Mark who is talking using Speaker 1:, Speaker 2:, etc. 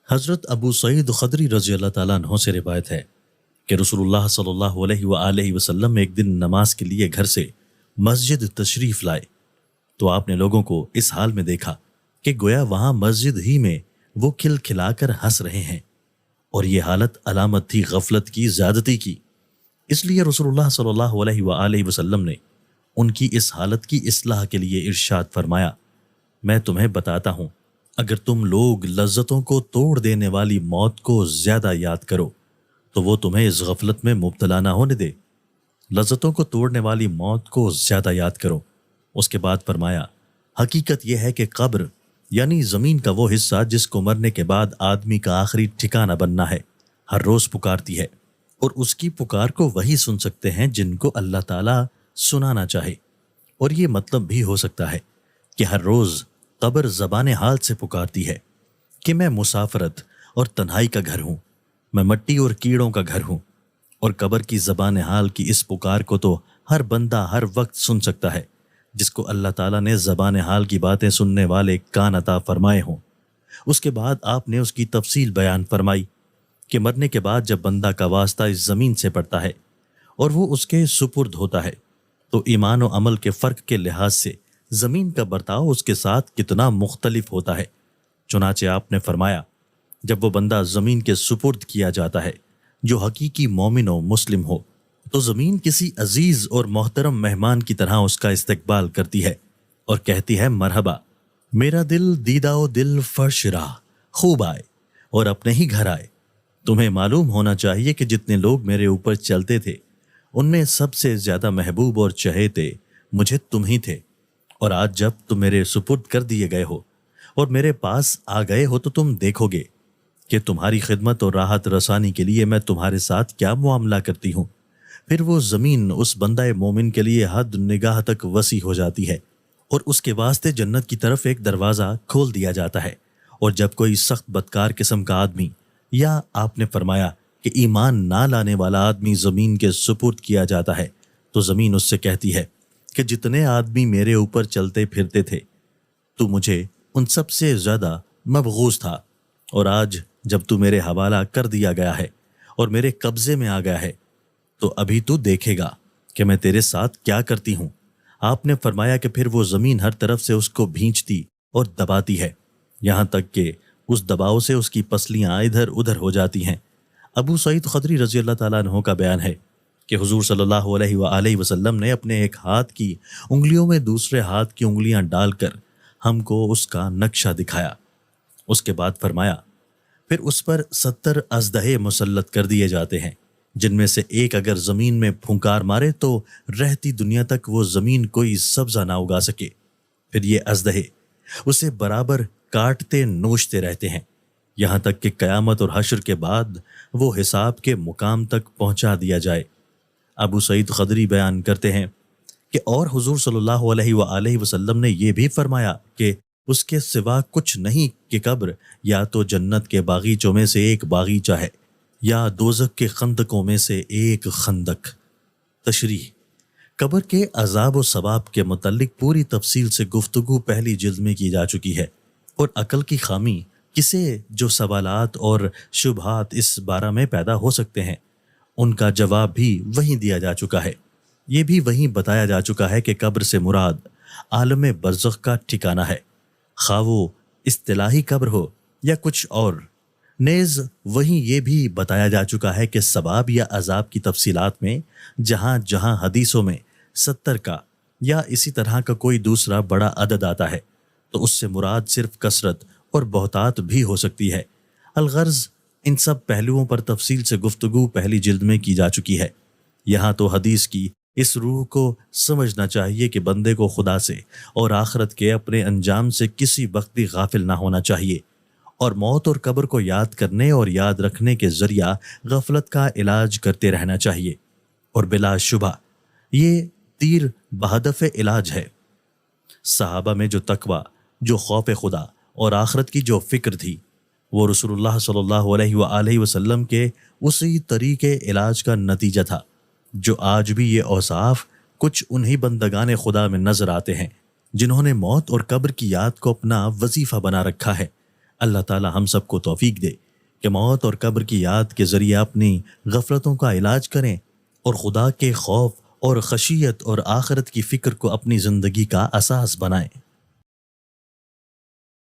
Speaker 1: حضرت ابو سعید خدری رضی اللہ تعالیٰ عنہ سے روایت ہے کہ رسول اللہ صلی اللہ علیہ وآلہ وسلم ایک دن نماز کے لیے گھر سے مسجد تشریف لائے تو آپ نے لوگوں کو اس حال میں دیکھا کہ گویا وہاں مسجد ہی میں وہ کھل کھلا کر ہنس رہے ہیں، اور یہ حالت علامت تھی غفلت کی، زیادتی کی۔ اس لیے رسول اللہ صلی اللہ علیہ وآلہ وسلم نے ان کی اس حالت کی اصلاح کے لیے ارشاد فرمایا، میں تمہیں بتاتا ہوں، اگر تم لوگ لذتوں کو توڑ دینے والی موت کو زیادہ یاد کرو تو وہ تمہیں اس غفلت میں مبتلا نہ ہونے دے۔ لذتوں کو توڑنے والی موت کو زیادہ یاد کرو۔ اس کے بعد فرمایا، حقیقت یہ ہے کہ قبر یعنی زمین کا وہ حصہ جس کو مرنے کے بعد آدمی کا آخری ٹھکانہ بننا ہے، ہر روز پکارتی ہے، اور اس کی پکار کو وہی سن سکتے ہیں جن کو اللہ تعالیٰ سنانا چاہے۔ اور یہ مطلب بھی ہو سکتا ہے کہ ہر روز قبر زبان حال سے پکارتی ہے کہ میں مسافرت اور تنہائی کا گھر ہوں، میں مٹی اور کیڑوں کا گھر ہوں۔ اور قبر کی زبان حال کی اس پکار کو تو ہر بندہ ہر وقت سن سکتا ہے جس کو اللہ تعالیٰ نے زبان حال کی باتیں سننے والے کان عطا فرمائے ہوں۔ اس کے بعد آپ نے اس کی تفصیل بیان فرمائی کہ مرنے کے بعد جب بندہ کا واسطہ اس زمین سے پڑتا ہے اور وہ اس کے سپرد ہوتا ہے تو ایمان و عمل کے فرق کے لحاظ سے زمین کا برتاؤ اس کے ساتھ کتنا مختلف ہوتا ہے۔ چنانچہ آپ نے فرمایا، جب وہ بندہ زمین کے سپرد کیا جاتا ہے جو حقیقی مومن و مسلم ہو تو زمین کسی عزیز اور محترم مہمان کی طرح اس کا استقبال کرتی ہے اور کہتی ہے، مرحبا، میرا دل دیدہ و دل فرش راہ، خوب آئے اور اپنے ہی گھر آئے۔ تمہیں معلوم ہونا چاہیے کہ جتنے لوگ میرے اوپر چلتے تھے ان میں سب سے زیادہ محبوب اور چہیتے مجھے تم ہی تھے، اور آج جب تم میرے سپرد کر دیے گئے ہو اور میرے پاس آ گئے ہو تو تم دیکھو گے کہ تمہاری خدمت اور راحت رسانی کے لیے میں تمہارے ساتھ کیا معاملہ کرتی ہوں۔ پھر وہ زمین اس بندہ مومن کے لیے حد نگاہ تک وسیع ہو جاتی ہے اور اس کے واسطے جنت کی طرف ایک دروازہ کھول دیا جاتا ہے، اور جب کوئی سخت بدکار قسم کا آدمی، یا آپ نے فرمایا کہ ایمان نہ لانے والا آدمی زمین کے سپرد کیا جاتا ہے تو زمین اس سے کہتی ہے کہ جتنے آدمی میرے اوپر چلتے پھرتے تھے تو مجھے ان سب سے زیادہ مبغوض تھا، اور آج جب تو میرے حوالہ کر دیا گیا ہے اور میرے قبضے میں آ گیا ہے تو ابھی تو دیکھے گا کہ میں تیرے ساتھ کیا کرتی ہوں۔ آپ نے فرمایا کہ پھر وہ زمین ہر طرف سے اس کو بھینچتی اور دباتی ہے، یہاں تک کہ اس دباؤ سے اس کی پسلیاں ادھر ادھر ہو جاتی ہیں۔ ابو سعید خدری رضی اللہ تعالیٰ عنہ کا بیان ہے کہ حضور صلی اللہ علیہ وآلہ وسلم نے اپنے ایک ہاتھ کی انگلیوں میں دوسرے ہاتھ کی انگلیاں ڈال کر ہم کو اس کا نقشہ دکھایا۔ اس کے بعد فرمایا، پھر اس پر 70 اژدہے مسلط کر دیے جاتے ہیں، جن میں سے ایک اگر زمین میں پھونکار مارے تو رہتی دنیا تک وہ زمین کوئی سبزہ نہ اگا سکے۔ پھر یہ اژدہے اسے برابر کاٹتے نوچتے رہتے ہیں یہاں تک کہ قیامت اور حشر کے بعد وہ حساب کے مقام تک پہنچا دیا جائے۔ ابو سعید خدری بیان کرتے ہیں کہ اور حضور صلی اللہ علیہ وآلہ وسلم نے یہ بھی فرمایا کہ اس کے سوا کچھ نہیں کہ قبر یا تو جنت کے باغیچوں میں سے ایک باغیچہ ہے یا دوزخ کے خندقوں میں سے ایک خندق۔ تشریح: قبر کے عذاب و ثواب کے متعلق پوری تفصیل سے گفتگو پہلی جلد میں کی جا چکی ہے، اور عقل کی خامی کسے جو سوالات اور شبہات اس بارے میں پیدا ہو سکتے ہیں ان کا جواب بھی وہیں دیا جا چکا ہے۔ یہ بھی وہیں بتایا جا چکا ہے کہ قبر سے مراد عالم برزخ کا ٹھکانہ ہے، خواہ وہ اصطلاحی قبر ہو یا کچھ اور۔ نیز وہیں یہ بھی بتایا جا چکا ہے کہ ثواب یا عذاب کی تفصیلات میں جہاں جہاں حدیثوں میں 70 کا یا اسی طرح کا کوئی دوسرا بڑا عدد آتا ہے تو اس سے مراد صرف کثرت اور بہتات بھی ہو سکتی ہے۔ الغرض ان سب پہلوؤں پر تفصیل سے گفتگو پہلی جلد میں کی جا چکی ہے۔ یہاں تو حدیث کی اس روح کو سمجھنا چاہیے کہ بندے کو خدا سے اور آخرت کے اپنے انجام سے کسی وقت بھی غافل نہ ہونا چاہیے، اور موت اور قبر کو یاد کرنے اور یاد رکھنے کے ذریعہ غفلت کا علاج کرتے رہنا چاہیے، اور بلا شبہ یہ تیر بہدف علاج ہے۔ صحابہ میں جو تقوی، جو خوف خدا اور آخرت کی جو فکر تھی وہ رسول اللہ صلی اللہ علیہ وآلہ وسلم کے اسی طریقے علاج کا نتیجہ تھا جو آج بھی یہ اوصاف کچھ انہی بندگان خدا میں نظر آتے ہیں جنہوں نے موت اور قبر کی یاد کو اپنا وظیفہ بنا رکھا ہے۔ اللہ تعالی ہم سب کو توفیق دے کہ موت اور قبر کی یاد کے ذریعے اپنی غفلتوں کا علاج کریں اور خدا کے خوف اور خشیت اور آخرت کی فکر کو اپنی زندگی کا اساس بنائیں۔